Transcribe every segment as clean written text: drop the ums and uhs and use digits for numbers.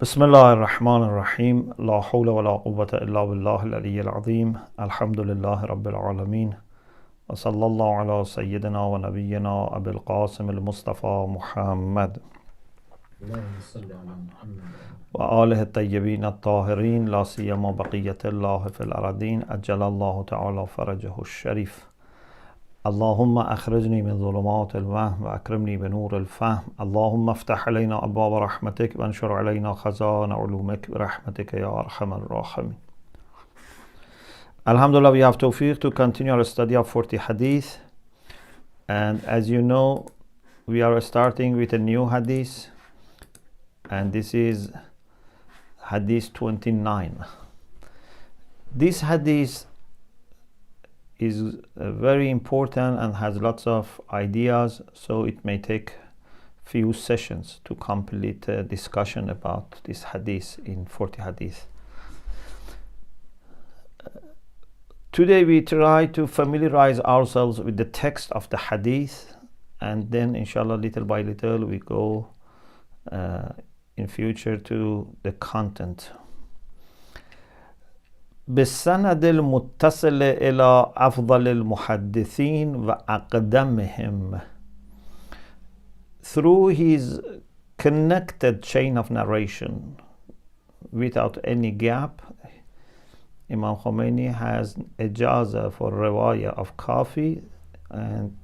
بسم الله الرحمن الرحيم لا حول ولا قوة إلا بالله العلي العظيم الحمد لله رب العالمين وصلى الله على سيدنا ونبينا أبي القاسم المصطفى محمد وآله الطيبين الطاهرين لا سيما بقية الله في الأرضين أجل الله تعالى فرجه الشريف اللهم أخرجني من ظلمات الوهم وأكرمني بنور الفهم اللهم افتح علينا أبواب رحمتك وانشر علينا خزائن علومك برحمتك يا أرحم الراحمين. Alhamdulillah, we have tawfiq to continue our study of 40 hadith, and as you know, we are starting with a new hadith, and this is hadith 29. This hadith is very important and has lots of ideas, so it may take few sessions to complete a discussion about this hadith in 40 hadith. Today we try to familiarize ourselves with the text of the hadith, and then inshallah little by little we go in future to the content. بالسند المتصل إلى أفضل المحدثين وأقدمهم. Through his connected chain of narration without any gap, Imam Khomeini has ijaza for riwayah of Kafi, and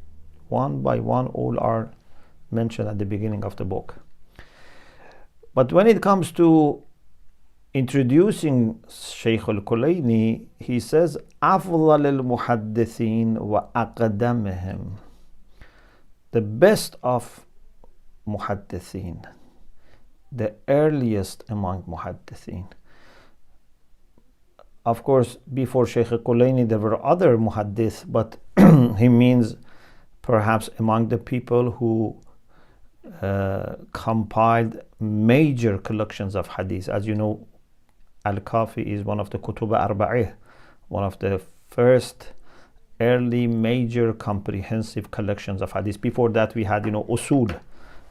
one by one all are mentioned at the beginning of the book. But when it comes to introducing Sheikh al-Kulaini, he says أفضل المحدثين وأقدمهم, the best of muhaddithin, the earliest among muhaddithin. Of course, before Sheikh al-Kulaini there were other muhaddith, but he means perhaps among the people who compiled major collections of hadith. As you know, Al-Kafi is one of the Kutub Arba'ih, one of the first early major comprehensive collections of hadith. Before that we had, Usul.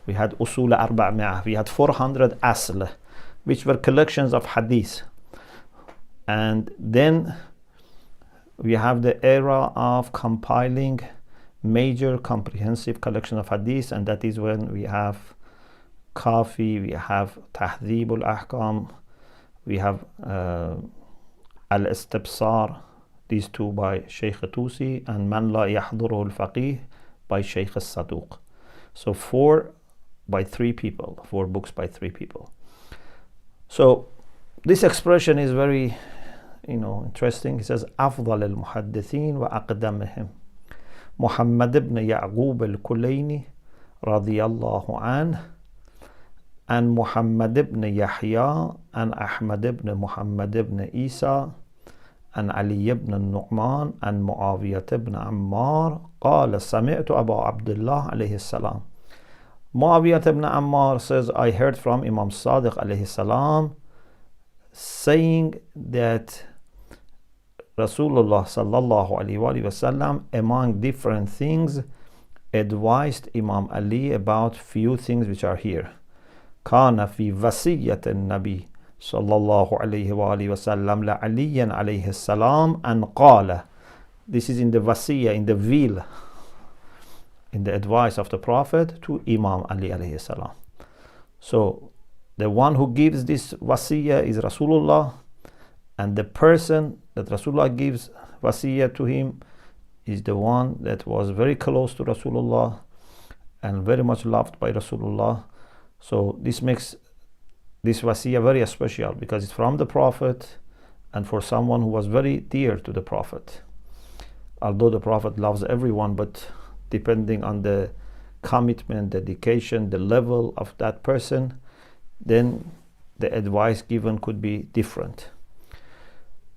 We had Usul Arba'mi'ah. We had 400 Asl, which were collections of hadith. And then we have the era of compiling major comprehensive collection of hadith, and that is when we have Kafi, we have Tahdhib al-Ahkam, we have Al-Istibsar, these two by Sheikh Tusi, and Man La Yahduruhu al-Faqih by Sheikh al-Saduq. So 4 books by 3 people. So this expression is very interesting. He says أفضل المحدثين وأقدمهم محمد بن يعقوب الكليني رضي الله عنه عن محمد بن يحيى عن أحمد بن محمد بن عيسى عن علي بن النعمان عن معاوية بن عمار قال سمعت أبا عبد الله عليه السلام. Muawiyah ibn Ammar says, I heard from Imam Sadiq alayhi salam saying that Rasulullah sallallahu alayhi wa sallam, among different things, advised Imam Ali about few things which are here. كان في وصية النبي صلى الله عليه وآله وسلم لعلي عليه السلام أن قال. This is in the wasiyah, in the will, in the advice of the Prophet to Imam Ali alayhi salam. So the one who gives this wasiyah is Rasulullah, and the person that Rasulullah gives wasiyah to him is the one that was very close to Rasulullah and very much loved by Rasulullah. So this makes this wasiyah very special because it's from the Prophet and for someone who was very dear to the Prophet. Although the Prophet loves everyone, but depending on the commitment, dedication, the level of that person, then the advice given could be different.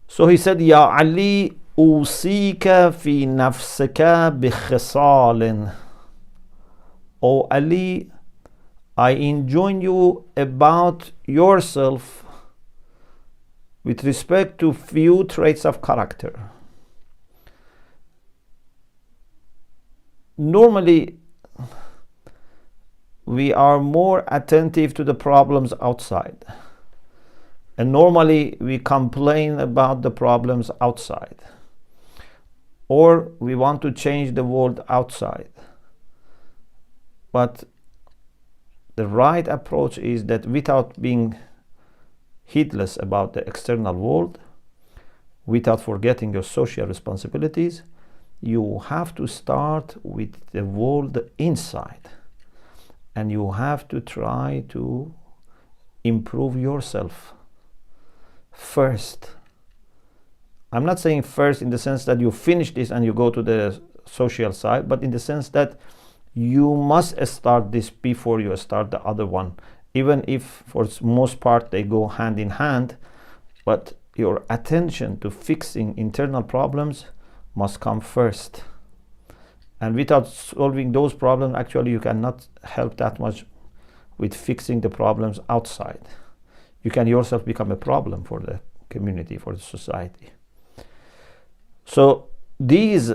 So he said, Ya Ali, usika fi nafsika bi khisalin. O Ali, I enjoin you about yourself with respect to few traits of character. Normally, we are more attentive to the problems outside. And normally we complain about the problems outside, or we want to change the world outside. But the right approach is that without being heedless about the external world, without forgetting your social responsibilities, you have to start with the world inside, and you have to try to improve yourself first. I'm not saying first in the sense that you finish this and you go to the social side, but in the sense that you must start this before you start the other one, even if for most part they go hand in hand. But your attention to fixing internal problems must come first, and without solving those problems, actually you cannot help that much with fixing the problems outside. You can yourself become a problem for the community, for the society. So these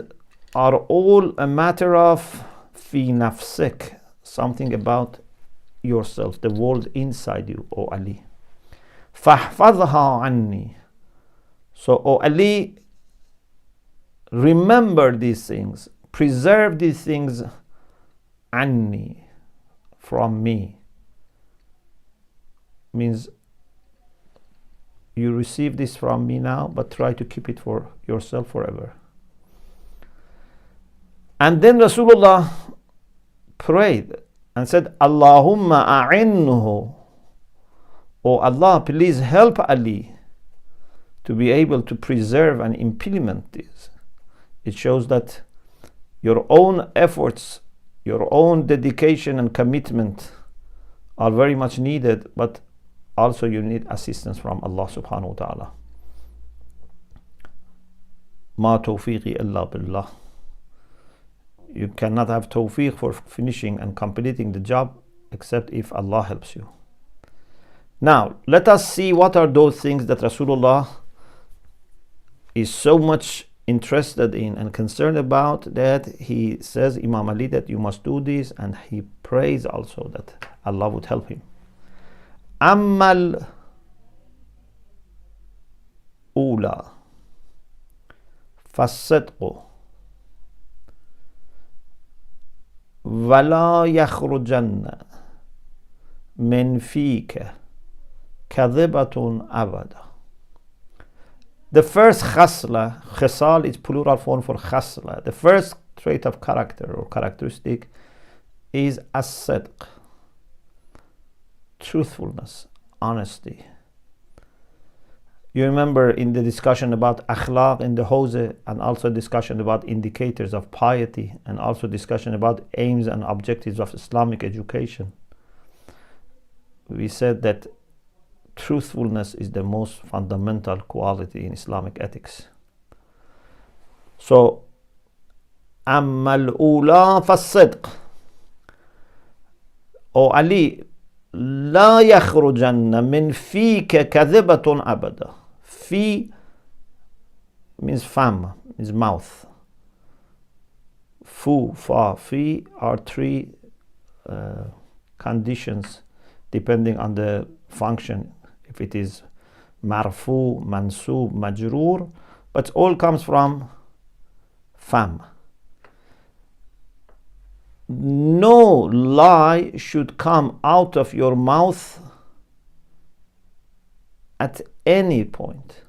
are all a matter of fi nafsik, something about yourself, the world inside you, O Ali. Fahfadha anni. So, O Ali, remember these things, preserve these things, anni, from me. Means you receive this from me now, but try to keep it for yourself forever. And then Rasulullah prayed and said, Allahumma a'inhu. Oh Allah, please help Ali to be able to preserve and implement this. It shows that your own efforts, your own dedication and commitment are very much needed, but also you need assistance from Allah subhanahu wa ta'ala. Ma tawfiqi illa billah. You cannot have tawfiq for finishing and completing the job except if Allah helps you. Now, let us see what are those things that Rasulullah is so much interested in and concerned about, that he says, Imam Ali, that you must do this, and he prays also that Allah would help him. Ammal ula fasidqu wala yakhrujanna min fika kadhibatun abada. The first khasla, khisal is plural form for khasla. The first trait of character or characteristic is as-sidq, truthfulness, honesty. You remember in the discussion about akhlaq in the Hose, and also discussion about indicators of piety, and also discussion about aims and objectives of Islamic education. We said that truthfulness is the most fundamental quality in Islamic ethics. So, Ammal ula fasidq. O Ali, la yakhrujanna min fika kadhibatun abada. Fi means fam, means mouth. Fu, fa, fi are three conditions depending on the function. If it is marfu, mansub, majroor, but all comes from fam. No lie should come out of your mouth at any point.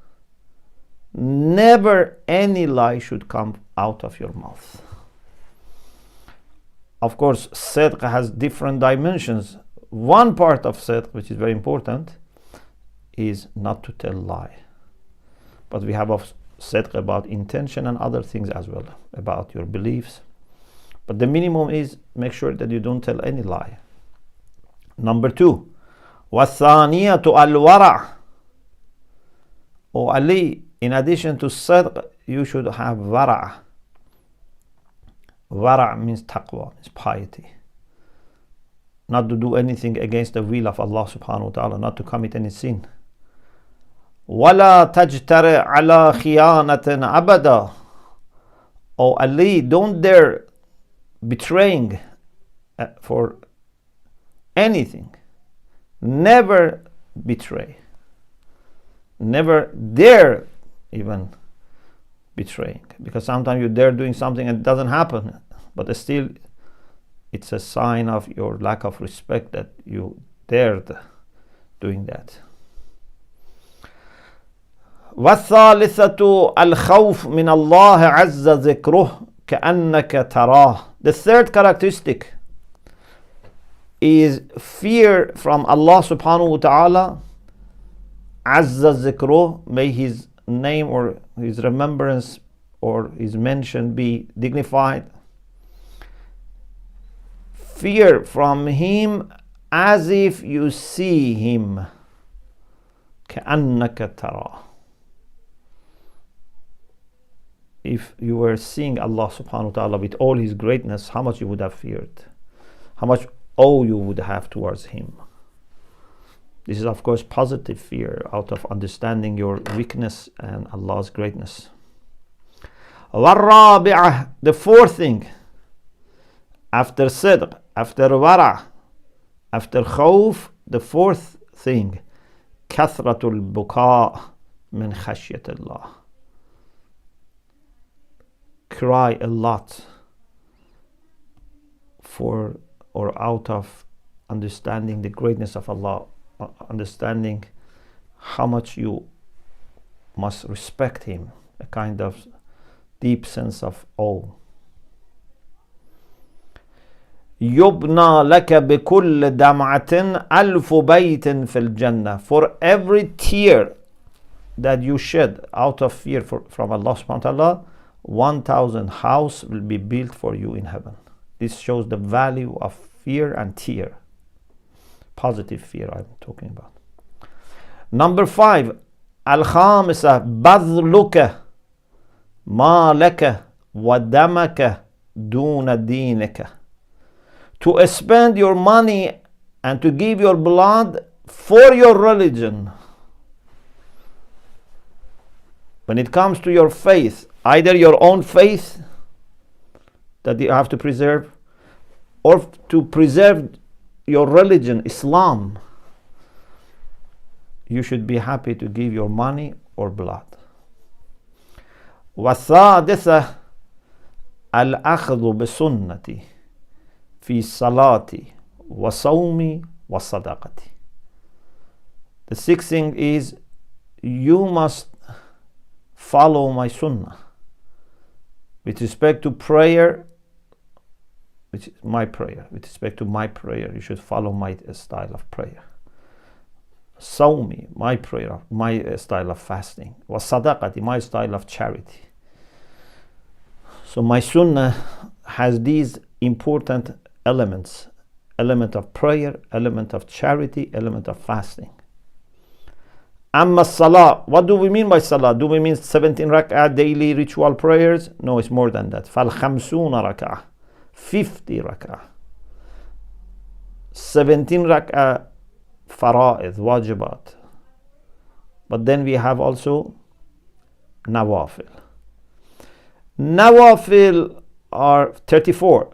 Never any lie should come out of your mouth. Of course, sidq has different dimensions. One part of sidq, which is very important, is not to tell lie. But we have sidq about intention and other things as well, about your beliefs. But the minimum is make sure that you don't tell any lie. Number 2, وَالثَّانِيَةُ الْوَرَعُ. O Ali, in addition to sidq, you should have wara'. Wara' means taqwa, means piety. Not to do anything against the will of Allah subhanahu wa ta'ala, not to commit any sin. وَلَا تَجْتَرِعْ عَلَى خِيَانَةٍ أَبَدًا. O Ali, don't dare betraying for anything. Never betray. never dare even betraying, because sometimes you're there doing something and it doesn't happen, but still it's a sign of your lack of respect that you dared doing that. والثالثة الخوف من الله عز ذكره كأنك تراه. The third characteristic is fear from Allah subhanahu wa ta'ala. Azza zikruh, may his name or his remembrance or his mention be dignified. Fear from him as if you see him. كأنك تراه. If you were seeing Allah subhanahu wa ta'ala with all his greatness, how much you would have feared, how much awe you would have towards him. This is of course positive fear out of understanding your weakness and Allah's greatness. والرابعة, the fourth thing, after sidq, after wara, after khawf, the fourth thing, كثرة البكاء من خشية الله. Cry a lot for or out of understanding the greatness of Allah, understanding how much you must respect him, a kind of deep sense of awe. يبنى لك بكل دمعة ألف بيت في الجنة. For every tear that you shed out of fear from Allah subhanahu wa ta'ala, 1,000 houses will be built for you in heaven. This shows the value of fear and tear. Positive fear I'm talking about. Number 5, الخامسة بذلك مالك ودمك دون دينك. To spend your money and to give your blood for your religion. When it comes to your faith, either your own faith that you have to preserve, or to preserve your religion, Islam, you should be happy to give your money or blood. والسادسة الأخذ بسنتي في صلاتي وصومي وصدقتي. The sixth thing is you must follow my sunnah with respect to prayer, which is my prayer. With respect to my prayer, you should follow my style of prayer. Sawmi, my prayer, my style of fasting. Wa sadaqati, my style of charity. So my sunnah has these important elements: element of prayer, element of charity, element of fasting. Amma salah, what do we mean by salah? Do we mean 17 rak'ah daily ritual prayers? No, it's more than that. Fal khamsuna rak'ah, 50 rak'ah. 17 rak'ah fara'id, wajibat. But then we have also nawafil. Nawafil are 34,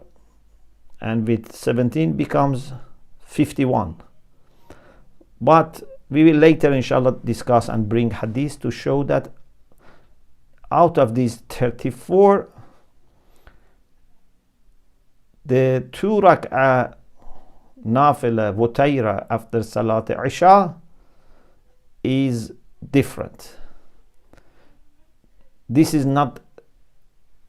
and with 17 becomes 51. But we will later inshallah discuss and bring hadiths to show that out of these 34, the 2 rak'ah nafila wutaira after salat isha is different. This is not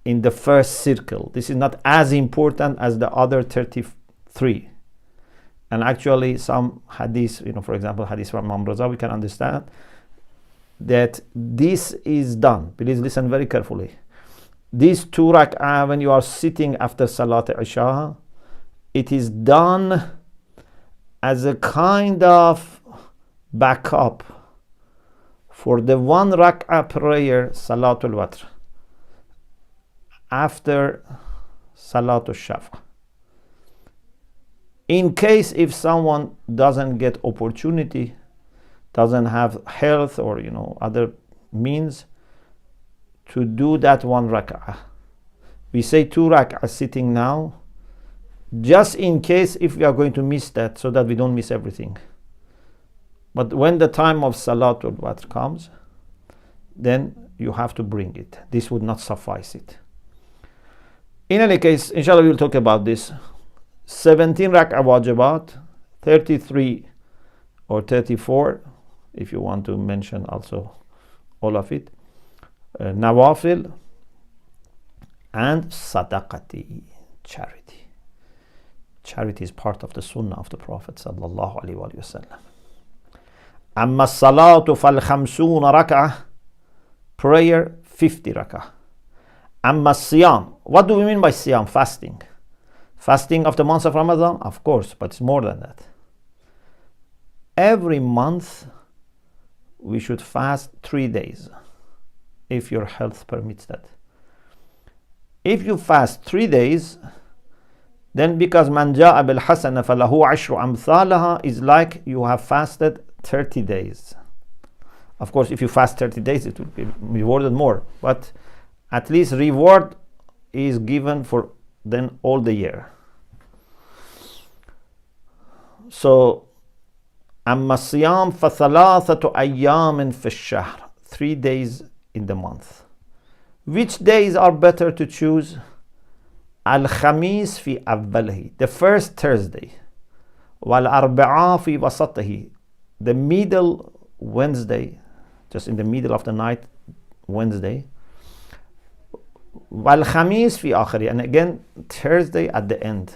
in the first circle. This is not as important as the other 33. And actually some hadiths, for example, hadith from Imam Raza, we can understand that this is done. Please listen very carefully. These 2 rak'ah, when you are sitting after Salat Isha, it is done as a kind of backup for the 1 rak'ah prayer, Salatul Watr, after Salatul Shafa. In case if someone doesn't get opportunity, doesn't have health or other means to do that 1 rak'ah, we say 2 rak'ah sitting now, just in case if we are going to miss that, so that we don't miss everything. But when the time of Salatul Watr comes, then you have to bring it. This would not suffice it. In any case, inshallah, we'll talk about this. 17 rak'ah wajibat, 33 or 34, if you want to mention also all of it, nawafil, and sadaqati, charity. Charity is part of the sunnah of the Prophet sallallahu alaihi wasallam. Amma salatu fal khamsuna rak'ah, prayer 50 rak'ah. Amma siyam, what do we mean by siyam? Fasting. Fasting of the month of Ramadan? Of course, but it's more than that. Every month we should fast 3 days, if your health permits that. If you fast 3 days, then because man ja'a bil hasana falahu ashru amthalaha is like you have fasted 30 days. Of course, if you fast 30 days, it will be rewarded more, but at least reward is given for then all the year. So, amma siyam fa thalathatu ayyamin fi shahr, 3 days in the month. Which days are better to choose? Al-Khamis fi awwalihi, the first Thursday. Wal-Arba'a fi wasatihi, the middle Wednesday, just in the middle of the night, Wednesday. Wal-Khamis fi akhiri, and again Thursday at the end.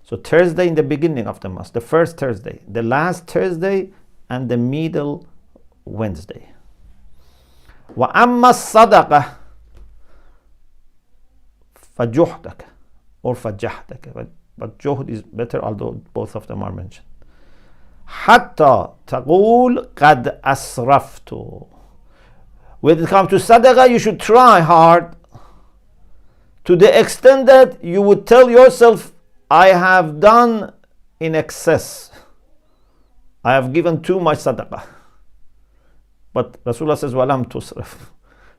So Thursday in the beginning of the month, the first Thursday, the last Thursday, and the middle Wednesday. Wa amma sadaqah fajuhdaka or fajahdaka, but juhd is better, although both of them are mentioned. Hatta taqul qad asraftu. When it comes to sadaqah, you should try hard to the extent that you would tell yourself, I have done in excess. I have given too much sadaqah. But Rasulullah says, walam tusraf.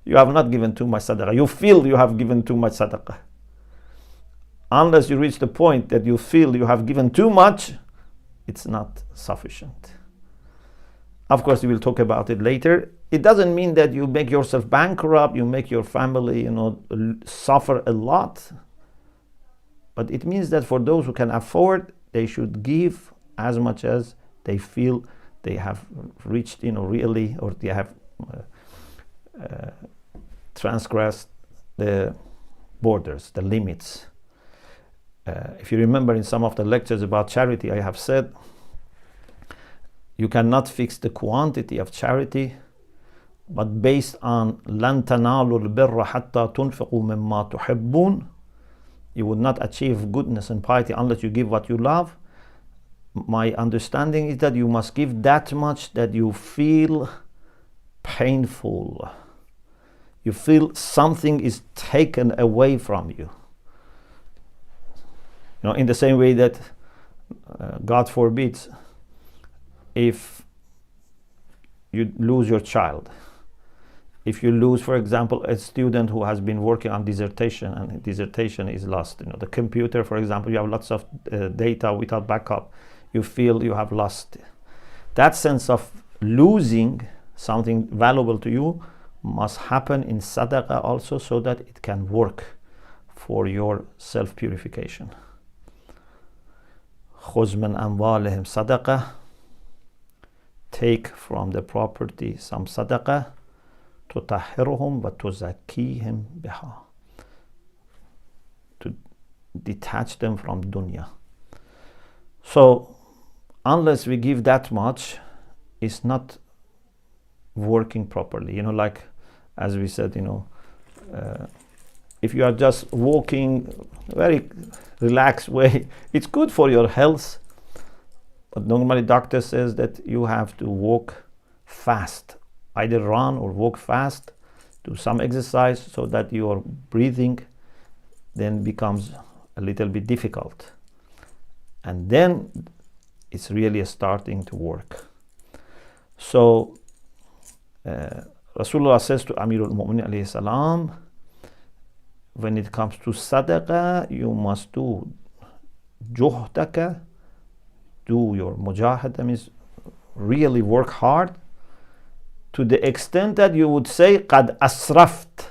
You have not given too much sadaqah. You feel you have given too much sadaqah. Unless you reach the point that you feel you have given too much, it's not sufficient. Of course, we will talk about it later. It doesn't mean that you make yourself bankrupt, you make your family, suffer a lot. But it means that for those who can afford, they should give as much as they feel they have reached, really, or they have transgressed the borders, the limits. If you remember in some of the lectures about charity, I have said you cannot fix the quantity of charity, but based on لَن تَنَالُوا الْبِرَّ حَتَّى تُنْفِقُوا مِمَّا تُحِبُّونَ, you would not achieve goodness and piety unless you give what you love. My understanding is that you must give that much that you feel painful. You feel something is taken away from you. In the same way that, God forbids, if you lose your child, if you lose, for example, a student who has been working on dissertation and dissertation is lost, the computer, for example, you have lots of data without backup, you feel you have lost. That sense of losing something valuable to you must happen in sadaqah also, so that it can work for your self-purification. خُذْ مِنْ أَمْوَالِهِمْ صَدَقَةً, take from the property some sadaqah, تُطَهِّرُهُمْ وَتُزَكِّيهِمْ بِهَا, to detach them from dunya. So unless we give that much, it's not working properly. Like as we said, if you are just walking very relaxed way, it's good for your health, but normally doctor says that you have to walk fast, either run or walk fast, do some exercise, so that your breathing then becomes a little bit difficult, and then it's really starting to work. So Rasulullah says to Amirul Mu'minin alayhi salam, when it comes to sadaqah, you must do juhdaka, do your mujahada, means really work hard to the extent that you would say قد أسرفت.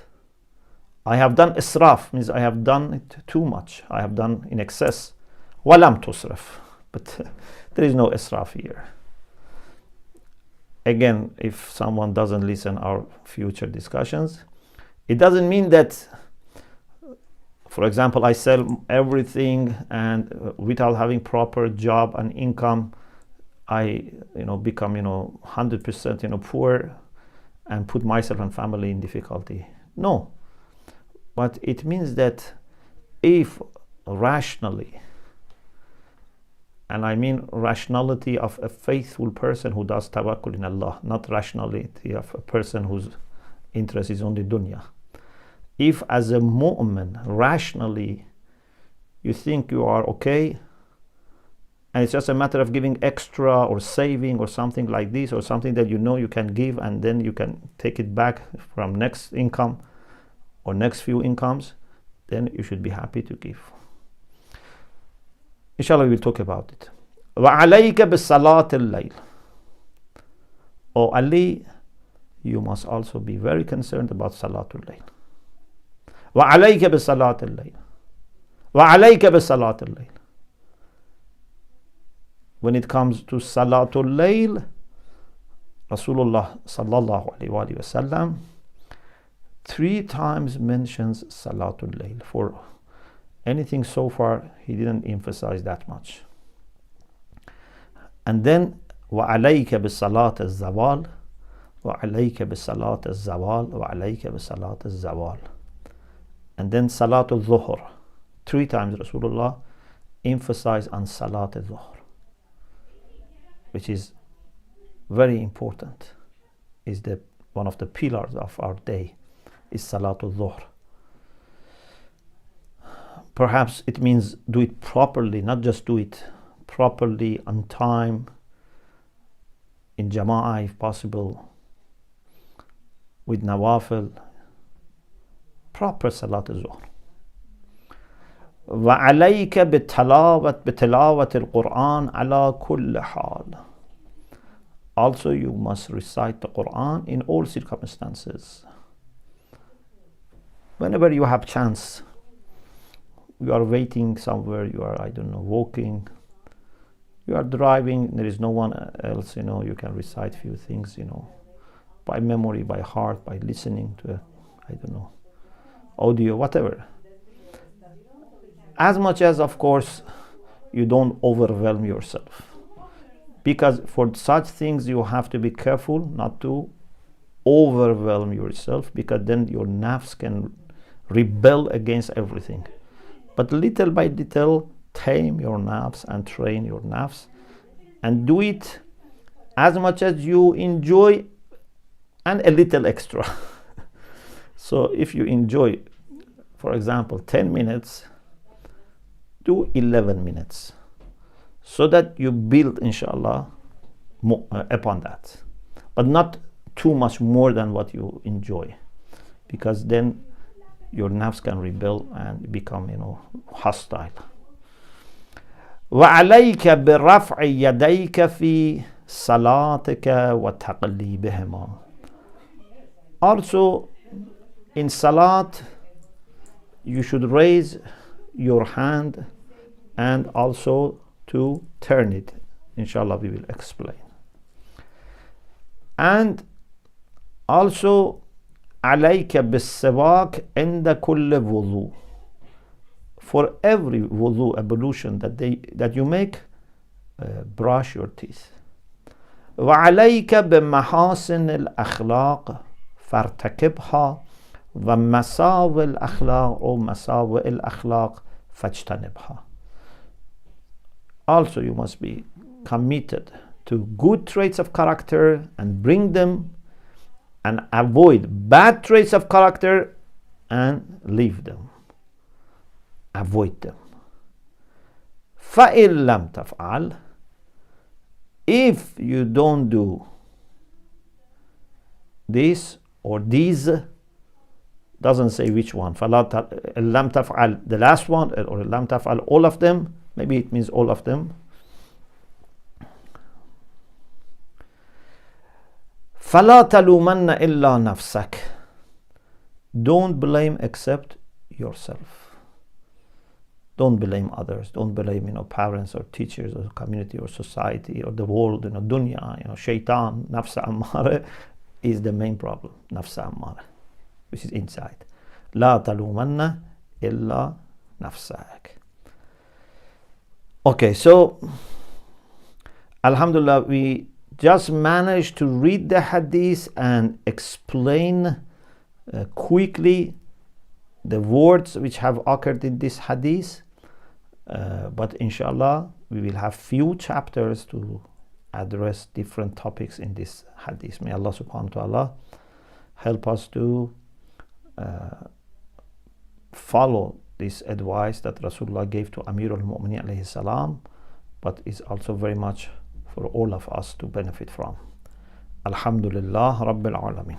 I have done israf, means I have done it too much. I have done in excess. ولم تسرف. But there is no israf here. Again, if someone doesn't listen our future discussions, it doesn't mean that, for example, I sell everything and without having proper job and income, I become 100% poor and put myself and family in difficulty. No, but it means that if rationally, and I mean rationality of a faithful person who does tawakkul in Allah, not rationality of a person whose interest is only dunya. If as a mu'min, rationally, you think you are okay, and it's just a matter of giving extra or saving or something like this, or something that you can give and then you can take it back from next income or next few incomes, then you should be happy to give. Inshallah, we will talk about it. وَعَلَيْكَ بِالصَّلَاةِ اللَّيْلِ. Oh Ali, you must also be very concerned about Salatul Layl. وَعَلَيْكَ بِالصَّلَاةِ اللَّيْلِ. وَعَلَيْكَ بِالصَّلَاةِ اللَّيْلِ. When it comes to Salatul Layl, Rasulullah sallallahu alayhi wa sallam 3 times mentions Salatul Layl. For anything so far, he didn't emphasize that much. And then وَعَلَيْكَ بِالصَّلَاةِ الزَّوَالِ وَعَلَيْكَ بِالصَّلَاةِ الزَّوَالِ وَعَلَيْكَ بِالصَّلَاةِ الزَّوَالِ. And then Salatul Dhuhr. 3 times Rasulullah emphasized on Salatul Dhuhr, which is very important, is one of the pillars of our day, is Salatul Dhuhr. Perhaps it means do it properly, not just do it properly on time, in jama'ah if possible, with nawafil, proper Salatul Dhuhr. وَعَلَيْكَ بِتِلَاوَةِ الْقُرْآنِ عَلَى كُلِّ حَالٍ. Also, you must recite the Quran in all circumstances. Whenever you have chance, you are waiting somewhere, you are, walking, you are driving, there is no one else, you can recite few things, by memory, by heart, by listening to, audio, whatever. As much as, of course, you don't overwhelm yourself. Because for such things, you have to be careful not to overwhelm yourself, because then your nafs can rebel against everything. But little by little, tame your nafs and train your nafs, and do it as much as you enjoy and a little extra. So if you enjoy, for example, 10 minutes, do 11 minutes, so that you build, inshallah, upon that, but not too much more than what you enjoy, because then your nafs can rebel and become, hostile. وَعَلَيْكَ بِرَفْعِ يَدَيْكَ فِي صَلَاتِكَ وَتَقْلِيبِهِمَا. Also, in salat, you should raise your hand and also to turn it. Inshallah, we will explain. And also, عليك بالسواك عند كل وضوء. For every wudu ablution that you make, brush your teeth. وعليك بمحاسن الأخلاق فارتكبها ومساوئ الأخلاق أو مساوئ الأخلاق فاجتنبها. Also, you must be committed to good traits of character and bring them, and avoid bad traits of character and leave them. Avoid them. فَإِن لَمْ تَفْعَلْ. If you don't do this or these, doesn't say which one. لَمْ تَفْعَلْ, the last one, or لَمْ تَفْعَلْ, all of them. Maybe it means all of them. فَلَا تَلُومَنَّ إِلَّا نَفْسَكَ. Don't blame except yourself. Don't blame others. Don't blame, parents or teachers or community or society or the world, dunya, shaitan, nafsa ammara is the main problem. Nafsa ammara, which is inside. لا تلومن إلا نفسك. Okay, so Alhamdulillah, we just managed to read the hadith and explain quickly the words which have occurred in this hadith. But inshallah, we will have few chapters to address different topics in this hadith. May Allah subhanahu wa ta'ala help us to follow this advice that Rasulullah gave to Amir al-Mu'mineen alayhi salam, but is also very much for all of us to benefit from. Alhamdulillah Rabbil Alameen.